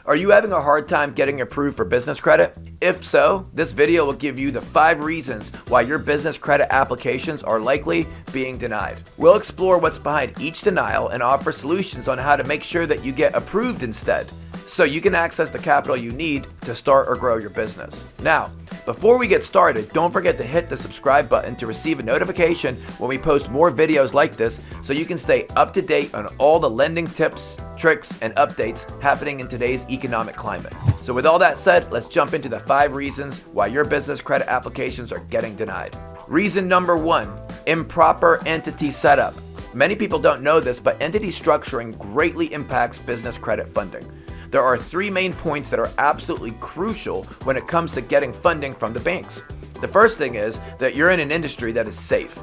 Are you having a hard time getting approved for business credit? If so, this video will give you the 5 reasons why your business credit applications are likely being denied. We'll explore what's behind each denial and offer solutions on how to make sure that you get approved instead, so you can access the capital you need to start or grow your business. Now, before we get started, don't forget to hit the subscribe button to receive a notification when we post more videos like this so you can stay up to date on all the lending tips, tricks, and updates happening in today's economic climate. So with all that said, let's jump into the 5 reasons why your business credit applications are getting denied. Reason number 1, improper entity setup. Many people don't know this, but entity structuring greatly impacts business credit funding. There are 3 main points that are absolutely crucial when it comes to getting funding from the banks. The first thing is that you're in an industry that is safe.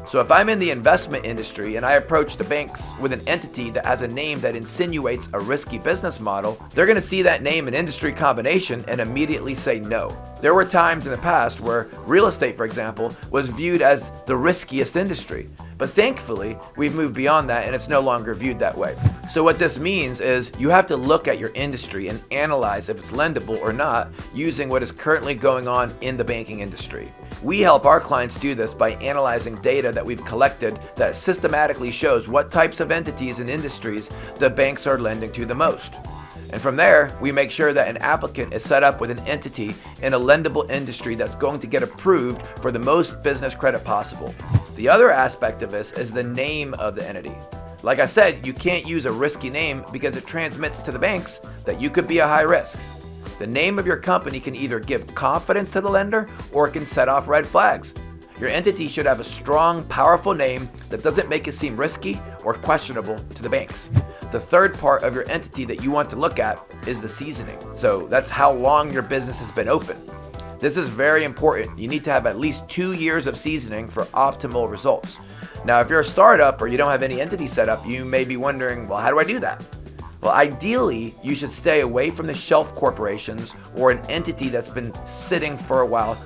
So if I'm in the investment industry and I approach the banks with an entity that has a name that insinuates a risky business model, they're going to see that name and industry combination and immediately say no. There were times in the past where real estate, for example, was viewed as the riskiest industry. But thankfully, we've moved beyond that and it's no longer viewed that way. So what this means is you have to look at your industry and analyze if it's lendable or not using what is currently going on in the banking industry. We help our clients do this by analyzing data that we've collected that systematically shows what types of entities and industries the banks are lending to the most. And from there, we make sure that an applicant is set up with an entity in a lendable industry that's going to get approved for the most business credit possible. The other aspect of this is the name of the entity. Like I said, you can't use a risky name because it transmits to the banks that you could be a high risk. The name of your company can either give confidence to the lender or it can set off red flags. Your entity should have a strong, powerful name that doesn't make it seem risky or questionable to the banks. The third part of your entity that you want to look at is the seasoning. So that's how long your business has been open. This is very important. You need to have at least 2 years of seasoning for optimal results. Now, if you're a startup or you don't have any entity set up, you may be wondering, well, how do I do that? Well, ideally, you should stay away from the shelf corporations or an entity that's been sitting for a while,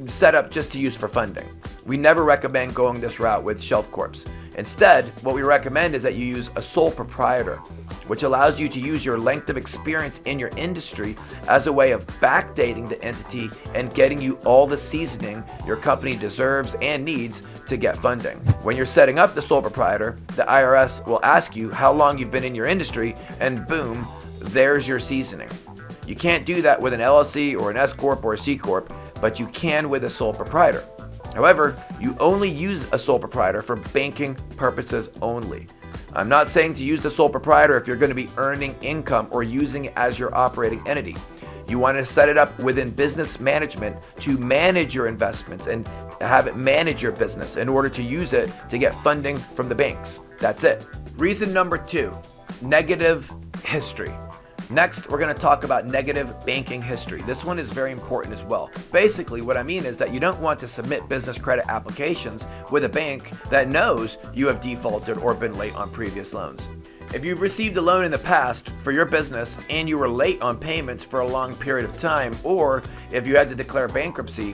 set up just to use for funding. We never recommend going this route with shelf corps. Instead, what we recommend is that you use a sole proprietor, which allows you to use your length of experience in your industry as a way of backdating the entity and getting you all the seasoning your company deserves and needs to get funding. When you're setting up the sole proprietor, the IRS will ask you how long you've been in your industry, and boom, there's your seasoning. You can't do that with an LLC or an S Corp or a C Corp, but you can with a sole proprietor. However, you only use a sole proprietor for banking purposes only. I'm not saying to use the sole proprietor if you're going to be earning income or using it as your operating entity. You want to set it up within business management to manage your investments and have it manage your business in order to use it to get funding from the banks. That's it. Reason number 2, negative history. Next, we're going to talk about negative banking history. This one is very important as well. Basically, what I mean is that you don't want to submit business credit applications with a bank that knows you have defaulted or been late on previous loans. If you've received a loan in the past for your business and you were late on payments for a long period of time, or if you had to declare bankruptcy,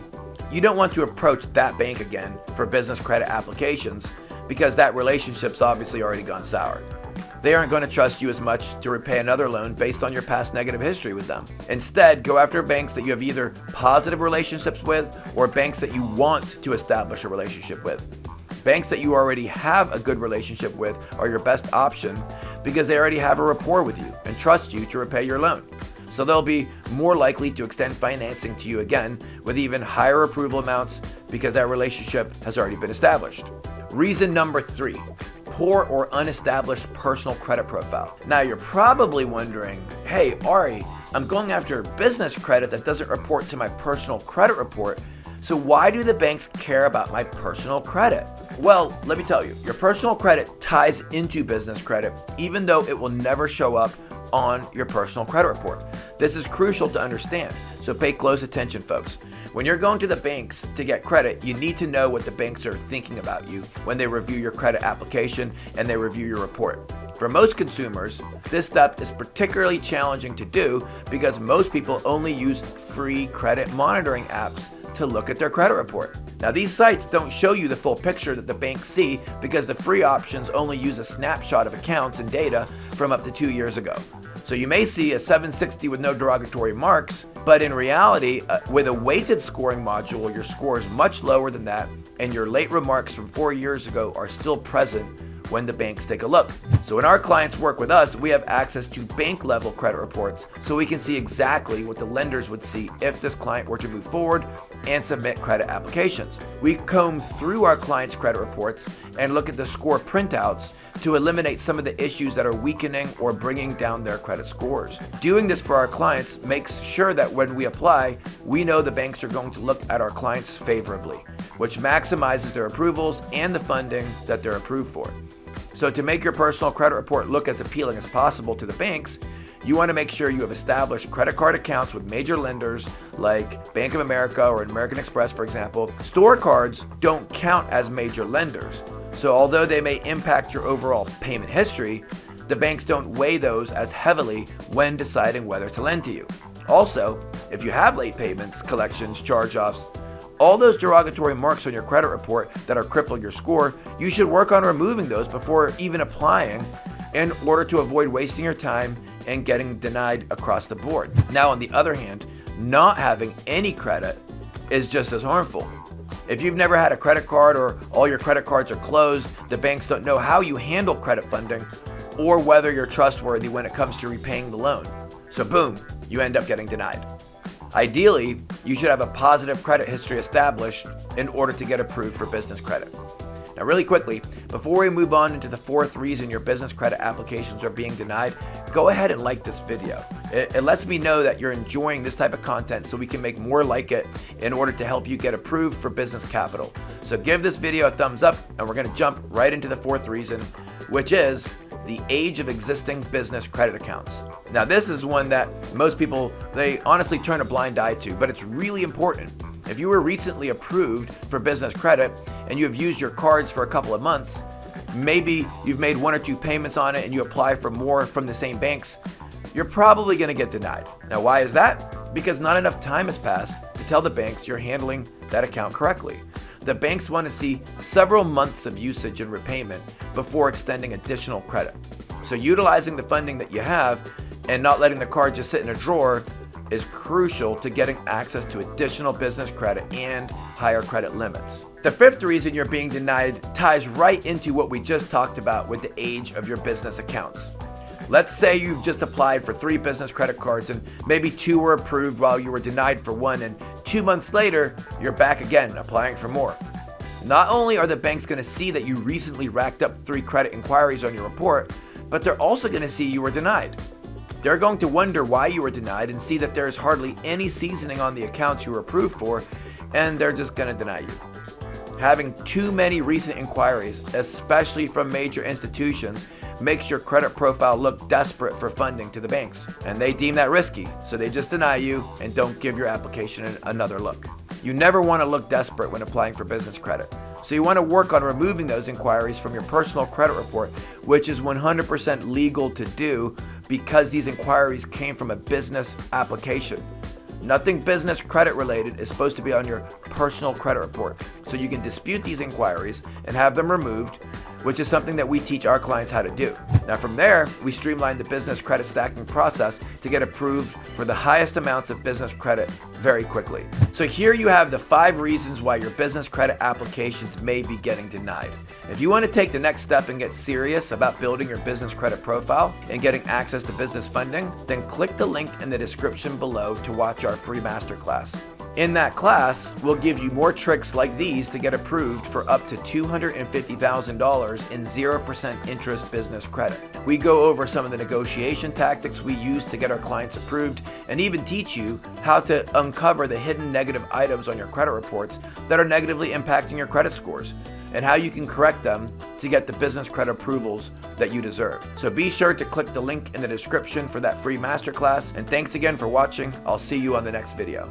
you don't want to approach that bank again for business credit applications because that relationship's obviously already gone sour. They aren't going to trust you as much to repay another loan based on your past negative history with them. Instead, go after banks that you have either positive relationships with or banks that you want to establish a relationship with. Banks that you already have a good relationship with are your best option because they already have a rapport with you and trust you to repay your loan. So they'll be more likely to extend financing to you again with even higher approval amounts because that relationship has already been established. Reason number 3. Poor or unestablished personal credit profile. Now you're probably wondering, hey Ari, I'm going after business credit that doesn't report to my personal credit report, so why do the banks care about my personal credit? Well, let me tell you, your personal credit ties into business credit even though it will never show up on your personal credit report. This is crucial to understand, so pay close attention, folks. When you're going to the banks to get credit, you need to know what the banks are thinking about you when they review your credit application and they review your report. For most consumers, this step is particularly challenging to do because most people only use free credit monitoring apps to look at their credit report. Now, these sites don't show you the full picture that the banks see because the free options only use a snapshot of accounts and data from up to 2 years ago. So you may see a 760 with no derogatory marks, but in reality, with a weighted scoring module, your score is much lower than that, and your late remarks from 4 years ago are still present when the banks take a look. So when our clients work with us, we have access to bank level credit reports, so we can see exactly what the lenders would see if this client were to move forward and submit credit applications. We comb through our clients' credit reports and look at the score printouts to eliminate some of the issues that are weakening or bringing down their credit scores. Doing this for our clients makes sure that when we apply, we know the banks are going to look at our clients favorably, which maximizes their approvals and the funding that they're approved for. So to make your personal credit report look as appealing as possible to the banks, you want to make sure you have established credit card accounts with major lenders like Bank of America or American Express, for example. Store cards don't count as major lenders. So although they may impact your overall payment history, the banks don't weigh those as heavily when deciding whether to lend to you. Also, if you have late payments, collections, charge-offs, all those derogatory marks on your credit report that are crippling your score, you should work on removing those before even applying in order to avoid wasting your time and getting denied across the board. Now, on the other hand, not having any credit is just as harmful. If you've never had a credit card or all your credit cards are closed, the banks don't know how you handle credit funding or whether you're trustworthy when it comes to repaying the loan. So boom, you end up getting denied. Ideally, you should have a positive credit history established in order to get approved for business credit. Now, really quickly, before we move on into the fourth reason your business credit applications are being denied, go ahead and like this video. It lets me know that you're enjoying this type of content so we can make more like it in order to help you get approved for business capital. So give this video a thumbs up, and we're going to jump right into the fourth reason, which is the age of existing business credit accounts. Now, this is one that most people, they honestly turn a blind eye to, but it's really important. If you were recently approved for business credit and you have used your cards for a couple of months, maybe you've made 1 or 2 payments on it and you apply for more from the same banks, you're probably going to get denied. Now, why is that? Because not enough time has passed to tell the banks you're handling that account correctly. The banks want to see several months of usage and repayment before extending additional credit. So utilizing the funding that you have and not letting the card just sit in a drawer is crucial to getting access to additional business credit and higher credit limits. The fifth reason you're being denied ties right into what we just talked about with the age of your business accounts. Let's say you've just applied for 3 business credit cards and maybe 2 were approved while you were denied for 1, and 2 months later, you're back again applying for more. Not only are the banks going to see that you recently racked up 3 credit inquiries on your report, but they're also going to see you were denied. They're going to wonder why you were denied and see that there's hardly any seasoning on the accounts you were approved for, and they're just going to deny you. Having too many recent inquiries, especially from major institutions, makes your credit profile look desperate for funding to the banks, and they deem that risky, so they just deny you and don't give your application another look. You never want to look desperate when applying for business credit, so you want to work on removing those inquiries from your personal credit report, which is 100% legal to do because these inquiries came from a business application. Nothing business credit related is supposed to be on your personal credit report, so you can dispute these inquiries and have them removed, which is something that we teach our clients how to do. Now from there, we streamline the business credit stacking process to get approved for the highest amounts of business credit very quickly. So here you have the 5 reasons why your business credit applications may be getting denied. If you want to take the next step and get serious about building your business credit profile and getting access to business funding, then click the link in the description below to watch our free masterclass. In that class, we'll give you more tricks like these to get approved for up to $250,000 in 0% interest business credit. We go over some of the negotiation tactics we use to get our clients approved and even teach you how to uncover the hidden negative items on your credit reports that are negatively impacting your credit scores and how you can correct them to get the business credit approvals that you deserve. So be sure to click the link in the description for that free masterclass, and thanks again for watching. I'll see you on the next video.